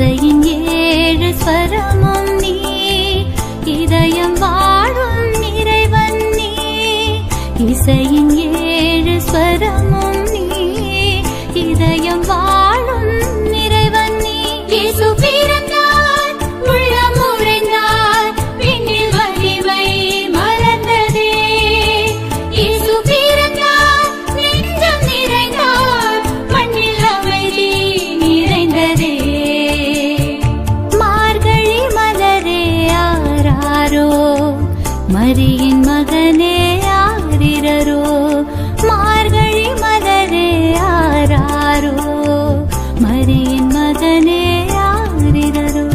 இசையின் ஏழு ஸ்வரமும் நீ, இதயம் வாழும் இறைவன் நீ. இசையின் ஏழு ஸ்வரமும் நீ, இதயம் வாழும் இறைவன் நீ. இயேசு பிறந்தார், உள்ளம் உறைந்தார், விண்ணில் வலிமை மலர்ந்ததே. இயேசு பிறந்தார், நெஞ்சம் நிறைந்தார், மண்ணில் அமைதி நிறைந்ததே. மார்கழி மலரே ஆராரோ, மரியின் மகனே ஆரிரரோ. மார்கழி மலரே ஆராரோ, மரியின் மகனே ஆரிரரோ.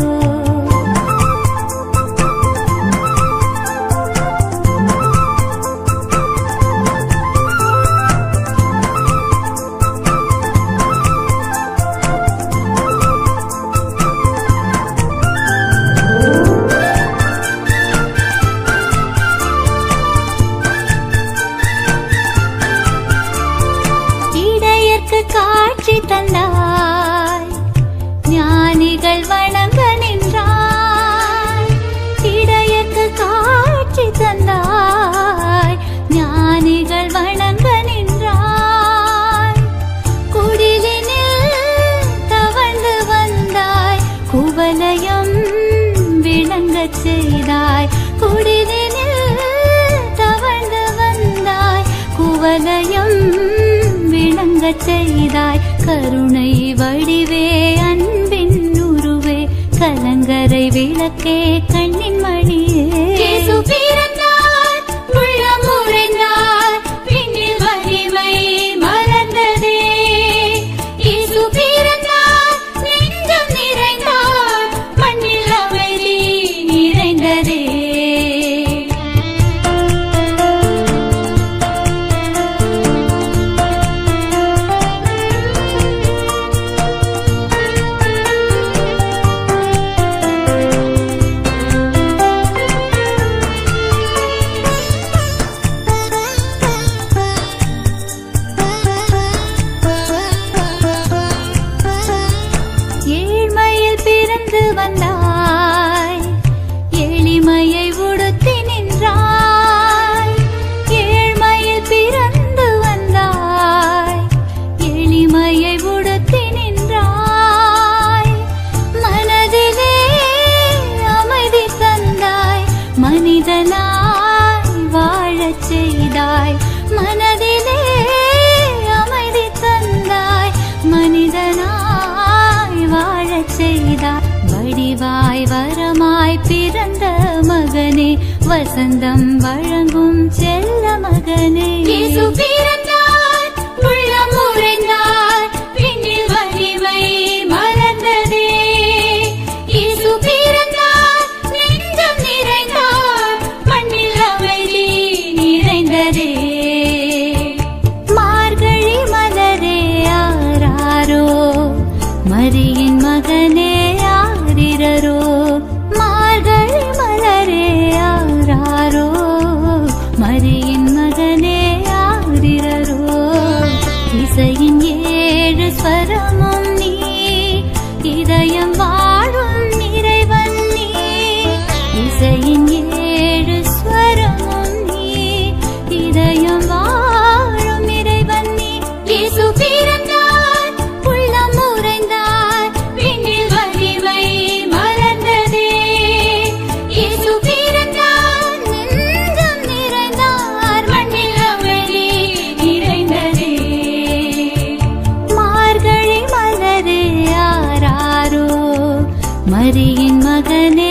இடையர்க்கு காட்சி தந்தாய், ஞானிகள் வணங்க நின்றாய். இடையர்க்கு காட்சி தந்தாய், ஞானிகள் வணங்க நின்றாய். குடிலினில் தவழ்ந்து வந்தாய், குவலயம் விளங்கச் செய்தாய். குடிலினில் தவழ்ந்து வந்தாய், குவலயம் விளங்கச் செய்தாய். கருணை வடிவே, அன்பின் உருவே, கலங்கரை விளக்கே, கண்ணின் மணியே. இயேசு பிறந்தார், உள்ளம் உறைந்தார், விண்ணில் வலிமை மலர்ந்ததே. இயேசு பிறந்தார், நெஞ்சம் நிறைந்தார், மண்ணில் அமைதி நிறைந்ததே. ஏழ்மையில் பிறந்து வந்தாய், எளிமையை உடுத்தி நின்றாய். ஏழ்மையில் பிறந்து வந்தாய், எளிமையை உடுத்தி நின்றாய். மனதிலே அமைதி தந்தாய், மனிதனாய் வாழச் செய்தாய். மனதிலே அமைதி தந்தாய், மனிதனாய் வாழச் செய்தாய். வடிவாய் வரமாய் பிறந்த மகனே, வசந்தம் வழங்கும் செல்ல மகனே. இயேசு பிறந்தார், உள்ளம் உறைந்தார், விண்ணில் வலிமை மலர்ந்ததே. இயேசு பிறந்தார், நெஞ்சம் நிறைந்தார், மண்ணில் அமைதி நிறைந்ததே. மார்கழி மலரே ஆராரோ, மரியின் மகனே ஆரிரரோ. மார்கழி மலரே ஆராரோ, மரியின் மகனே ஆரிரரோ. இசையின் ஏழு ஸ்வரமும் நீ, இதயம் வாழும் இறைவன் நீ. இசையின் ஏழு ஸ்வரமும் நீ, இதயம் வாழும் இறைவன் நீ. இயேசு பிறந்தார், உள்ளம் உறைந்தார், விண்ணில் வலிமை மலர்ந்ததே. இயேசு பிறந்தார், நெஞ்சம் நிறைந்தார், மண்ணில் அமைதி நிறைந்ததே. மார்கழி மலரே ஆராரோ, மரியின் மகனே